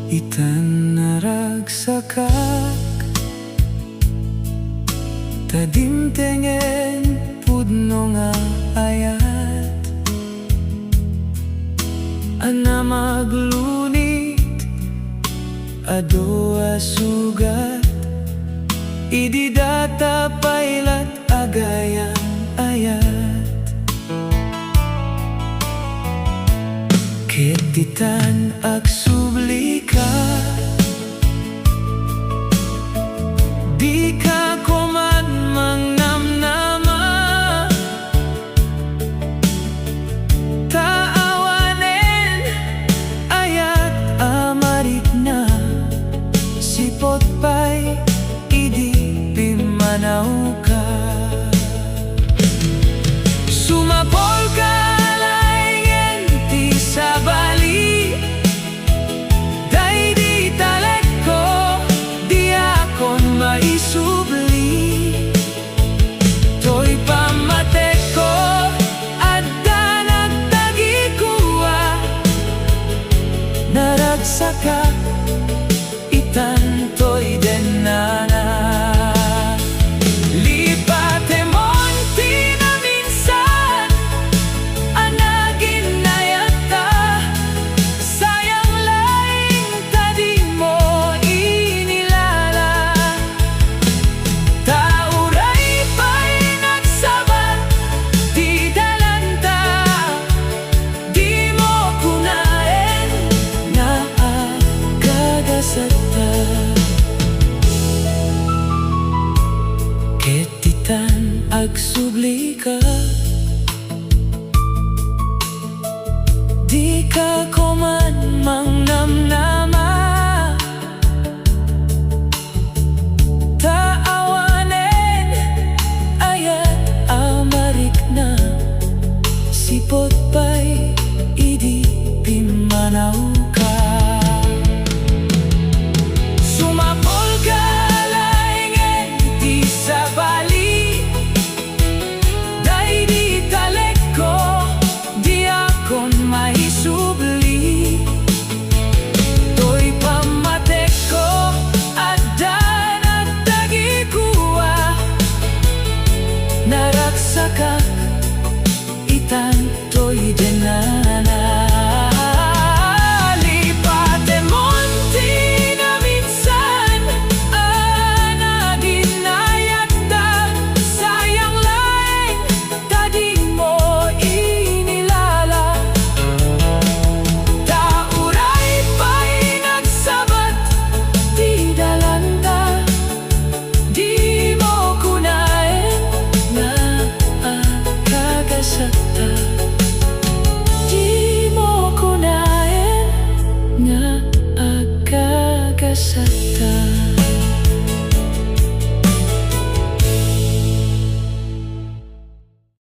ITAN NARAGSAKAK Tadimtengen pudno nga ayat Ana maglunit ado asugat Idi data pailat agayan ayat Ketitan agsublika Di ka kuman mangnamnama Taawanen ayat amarit na Sipot pa'y idi pimanaw ka Sumapol ka laingen ti sa bali Day di talek ko di akon maisubli To'y pamate ko adda nagtagikuwa Naragsakak ITAN to'y dennana Lipate monti na minsan Anagin na yata Sayang laing tadi mo inilala Tauray pa'y nagsabat Di dalanta Di mo kunain Na agagasata Ketitan agsublika Di ka